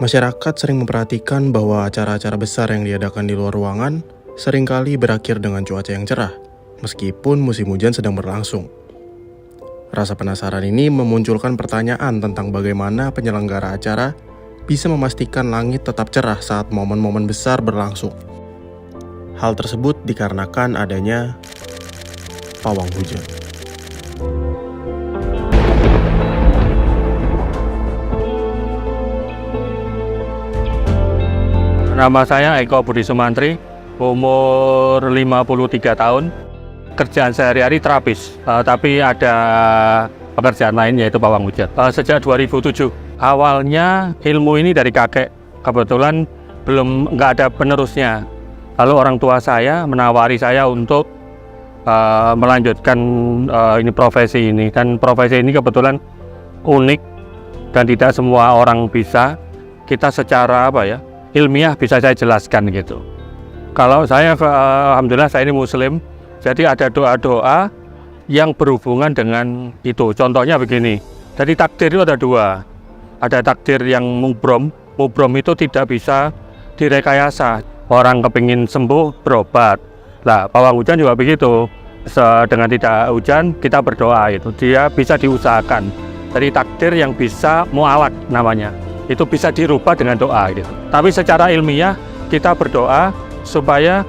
Masyarakat sering memperhatikan bahwa acara-acara besar yang diadakan di luar ruangan seringkali berakhir dengan cuaca yang cerah, meskipun musim hujan sedang berlangsung. Rasa penasaran ini memunculkan pertanyaan tentang bagaimana penyelenggara acara bisa memastikan langit tetap cerah saat momen-momen besar berlangsung. Hal tersebut dikarenakan adanya pawang hujan. Nama saya Eko Budi Sumantri, umur 53 tahun. Kerjaan sehari-hari terapis, tapi ada pekerjaan lain yaitu pawang hujan. Sejak 2007, awalnya ilmu ini dari kakek. Kebetulan nggak ada penerusnya. Lalu orang tua saya menawari saya untuk melanjutkan profesi ini. Dan profesi ini kebetulan unik dan tidak semua orang bisa. Kita secara ilmiah bisa saya jelaskan gitu. Kalau saya, alhamdulillah saya ini muslim, jadi ada doa-doa yang berhubungan dengan itu. Contohnya begini, jadi takdir itu ada dua. Ada takdir yang mubrom itu tidak bisa direkayasa. Orang kepingin sembuh, berobat. Nah, pawang hujan juga begitu. Dengan tidak hujan, kita berdoa itu. Dia bisa diusahakan. Jadi takdir yang bisa mu'alak namanya. Itu bisa dirubah dengan doa gitu. Tapi secara ilmiah kita berdoa supaya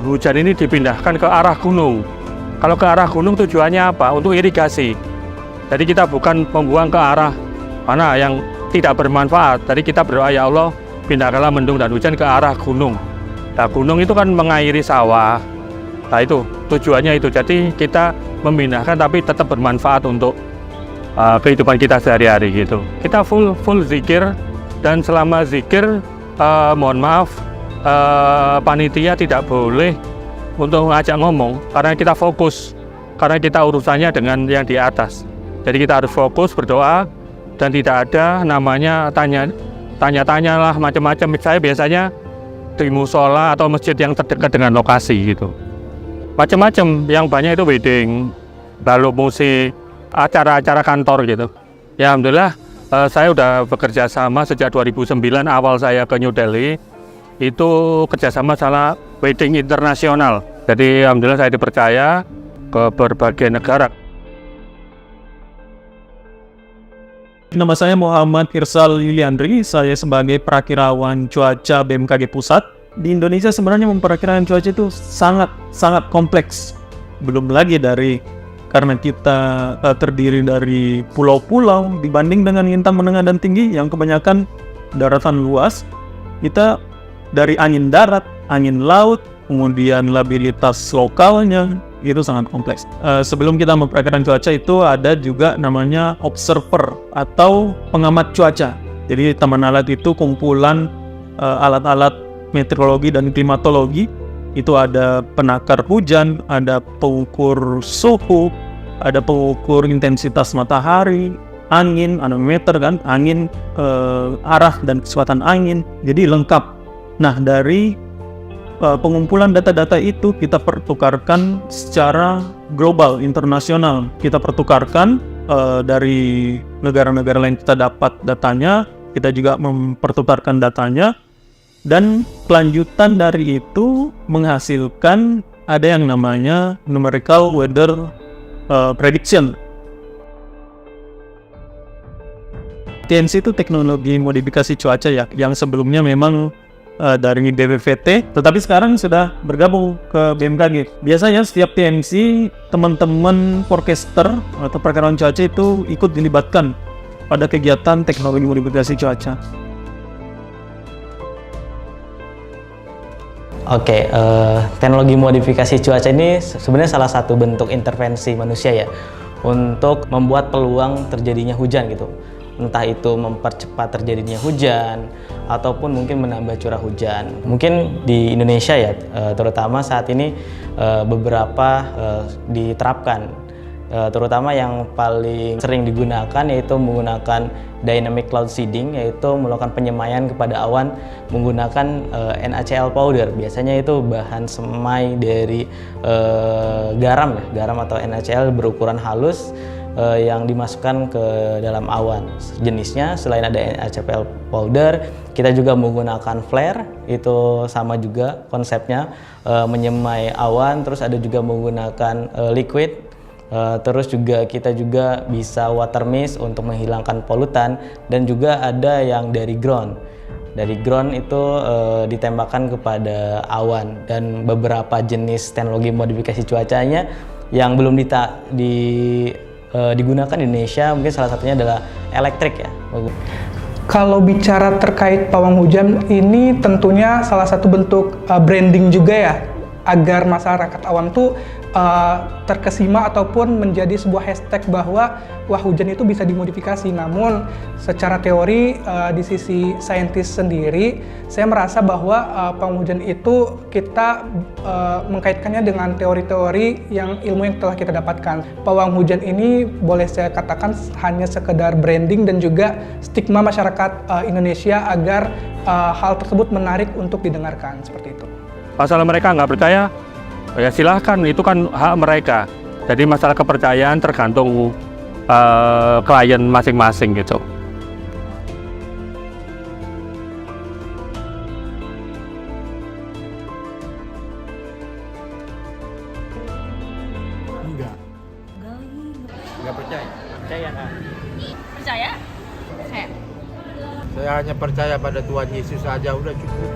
hujan ini dipindahkan ke arah gunung. Kalau ke arah gunung tujuannya apa? Untuk irigasi. Jadi kita bukan membuang ke arah mana yang tidak bermanfaat. Jadi kita berdoa, ya Allah, pindahkanlah mendung dan hujan ke arah gunung. Nah, gunung itu kan mengairi sawah. Nah, itu tujuannya itu. Jadi kita memindahkan tapi tetap bermanfaat untuk kehidupan kita sehari-hari gitu. Kita full zikir, dan selama zikir mohon maaf panitia tidak boleh untuk ngajak ngomong karena kita fokus, karena kita urusannya dengan yang di atas. Jadi kita harus fokus berdoa dan tidak ada namanya tanya-tanya lah macam-macam. Saya biasanya di musola atau masjid yang terdekat dengan lokasi gitu. Macam-macam, yang banyak itu wedding, lalu musik, acara-acara kantor gitu. Ya alhamdulillah saya udah bekerja sama sejak 2009. Awal saya ke New Delhi itu kerjasama sama wedding internasional. Jadi alhamdulillah saya dipercaya ke berbagai negara. Nama saya Muhammad Irsal Yuliandri, saya sebagai perakirawan cuaca BMKG Pusat. Di Indonesia sebenarnya memperakirakan cuaca itu sangat kompleks. Belum lagi karena kita terdiri dari pulau-pulau dibanding dengan lintang menengah dan tinggi yang kebanyakan daratan luas, kita dari angin darat, angin laut, kemudian labilitas lokalnya itu sangat kompleks. Sebelum kita memperakirakan cuaca itu ada juga namanya observer atau pengamat cuaca. Jadi taman alat itu kumpulan alat-alat meteorologi dan klimatologi. Itu ada penakar hujan, ada pengukur suhu, ada pengukur intensitas matahari, angin, anemometer kan, angin, arah dan kecepatan angin. Jadi lengkap. Nah, dari pengumpulan data-data itu kita pertukarkan secara global, internasional. Kita pertukarkan dari negara-negara lain, kita dapat datanya, kita juga mempertukarkan datanya. Dan kelanjutan dari itu menghasilkan ada yang namanya numerical weather prediction. TMC itu teknologi modifikasi cuaca ya, yang sebelumnya memang dari BPPT, tetapi sekarang sudah bergabung ke BMKG. Biasanya setiap TMC teman-teman forecaster atau perakiraan cuaca itu ikut dilibatkan pada kegiatan teknologi modifikasi cuaca. Oke, teknologi modifikasi cuaca ini sebenarnya salah satu bentuk intervensi manusia ya untuk membuat peluang terjadinya hujan gitu. Entah itu mempercepat terjadinya hujan ataupun mungkin menambah curah hujan. Mungkin di Indonesia ya, terutama saat ini beberapa diterapkan. Terutama yang paling sering digunakan yaitu menggunakan dynamic cloud seeding, yaitu melakukan penyemaian kepada awan menggunakan NaCl powder. Biasanya itu bahan semai dari garam atau NaCl berukuran halus, yang dimasukkan ke dalam awan. Jenisnya selain ada HPL powder, kita juga menggunakan flare, itu sama juga konsepnya, menyemai awan. Terus ada juga menggunakan liquid. Terus juga kita juga bisa water mist untuk menghilangkan polutan, dan juga ada yang dari ground. Dari ground itu ditembakkan kepada awan, dan beberapa jenis teknologi modifikasi cuacanya yang belum digunakan di Indonesia, mungkin salah satunya adalah elektrik ya. Kalau bicara terkait pawang hujan, ini tentunya salah satu bentuk branding juga ya, agar masyarakat awam tuh terkesima ataupun menjadi sebuah hashtag bahwa wah, hujan itu bisa dimodifikasi. Namun secara teori di sisi saintis sendiri, saya merasa bahwa pawang hujan itu kita mengkaitkannya dengan teori-teori yang ilmu yang telah kita dapatkan. Pawang hujan ini boleh saya katakan hanya sekedar branding dan juga stigma masyarakat Indonesia agar hal tersebut menarik untuk didengarkan, seperti itu. Masalah mereka nggak percaya, ya silahkan, itu kan hak mereka. Jadi masalah kepercayaan tergantung klien masing-masing gitu. Nggak percaya. Percaya kan? Percaya? Saya hanya percaya pada Tuhan Yesus saja, udah cukup.